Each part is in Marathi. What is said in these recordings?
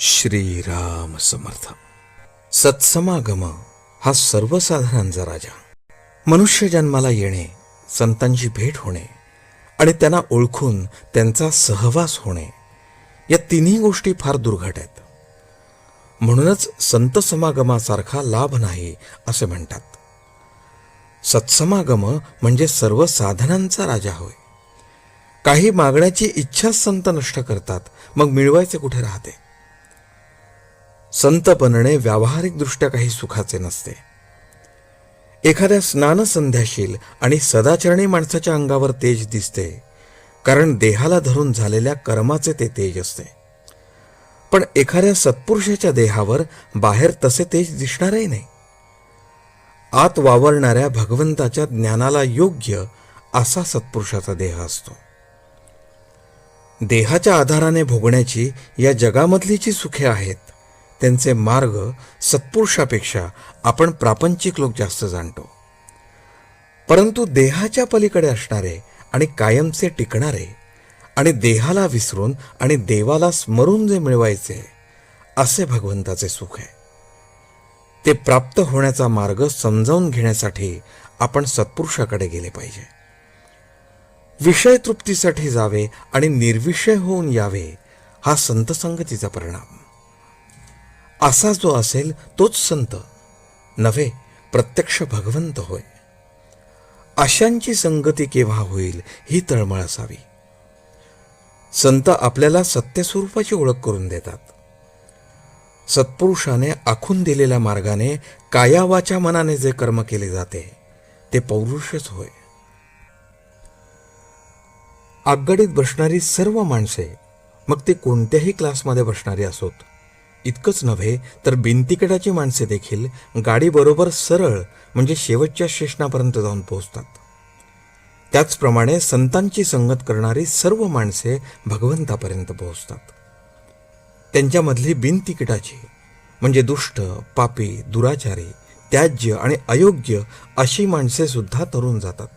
श्रीराम समर्थ. सत्समागम हा सर्वसाधारांचा राजा. मनुष्य जन्माला येणे, संतांची भेट होणे आणि त्यांना ओळखून त्यांचा सहवास होणे, या तिन्ही गोष्टी फार दुर्घट आहेत. म्हणूनच संत समागमासारखा लाभ नाही असे म्हणतात. सत्समागम म्हणजे सर्व साधनांचा राजा होय. काही मागण्याची इच्छाच संत नष्ट करतात, मग मिळवायचे कुठे राहते. संत बनणे व्यावहारिकदृष्ट्या काही सुखाचे नसते. एखाद्या स्नानसंध्याशील आणि सदाचरणी माणसाच्या अंगावर तेज दिसते, कारण देहाला धरून झालेल्या कर्माचे ते तेज असते. पण एखाद्या सत्पुरुषाच्या देहावर बाहेर तसे तेज दिसणारही नाही. आत वावरणाऱ्या भगवंताच्या ज्ञानाला योग्य असा सत्पुरुषाचा देह असतो. देहाच्या आधाराने भोगण्याची या जगामधली जी सुखे आहेत, त्यांचे मार्ग सत्पुरुषापेक्षा आपण प्रापंचिक लोक जास्त जाणतो. परंतु देहाच्या पलीकडे असणारे आणि कायमचे टिकणारे आणि देहाला विसरून आणि देवाला स्मरून जे मिळवायचे, असे भगवंताचे सुख आहे. ते प्राप्त होण्याचा मार्ग समजावून घेण्यासाठी आपण सत्पुरुषाकडे गेले पाहिजे. विषय तृप्तीसाठी जावे आणि निर्विषय होऊन यावे, हा संत संगतीचा परिणाम. असा जो असेल तोच संत नव्हे, प्रत्यक्ष भगवंत होय. अशांची संगती केव्हा होईल ही तळमळ असावी. संत आपल्याला सत्यस्वरूपाची ओळख करून देतात. सत्पुरुषाने आखून दिलेल्या मार्गाने कायावाच्या मनाने जे कर्म केले जाते, ते पौरुषच होय. आगगाडीत बसणारी सर्व माणसे, मग ते कोणत्याही क्लासमध्ये बसणारी असोत, इतकंच नव्हे तर बिनतिकिटाची माणसे देखील गाडीबरोबर सरळ म्हणजे शेवटच्या स्टेशनापर्यंत जाऊन पोहोचतात. त्याचप्रमाणे संतांची संगत करणारी सर्व माणसे भगवंतापर्यंत पोहोचतात. त्यांच्यामधली बिनतिकिटाची म्हणजे दुष्ट, पापी, दुराचारी, त्याज्य आणि अयोग्य अशी माणसे सुद्धा तरून जातात.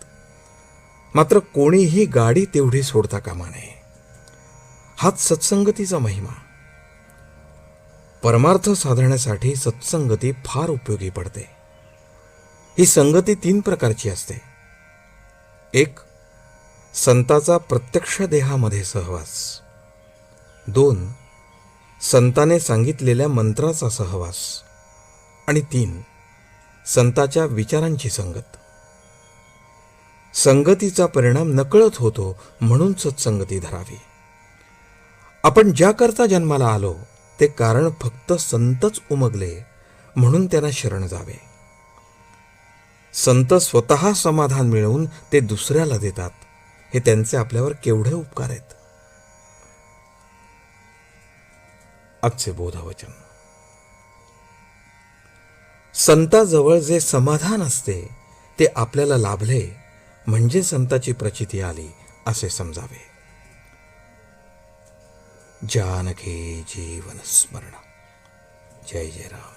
मात्र कोणीही गाडी तेवढी सोडता कामा नये. हाच सत्संगतीचा महिमा. परमार्थ साधण्यासाठी सत्संगती फार उपयोगी पडते. ही संगती 3 प्रकारची असते. 1. संताचा प्रत्यक्ष देहामध्ये सहवास. 2. संताने सांगितलेल्या मंत्राचा सहवास. आणि 3. संताच्या विचारांची संगत. संगतीचा परिणाम नकळत होतो, म्हणून सत्संगती धरावी. आपण ज्याकरता जन्माला आलो, ते कारण फक्त संतच उमगले, म्हणून त्यांना शरण जावे. संत स्वतः समाधान मिळवून ते दुसऱ्याला देतात, हे त्यांचे आपल्यावर केवढे उपकार आहेत. आजचे बोधवचन. संताजवळ जे समाधान असते ते आपल्याला लाभले म्हणजे संताची प्रचिती आली असे समजावे. जानकी जीवन स्मरण. जय जय राम.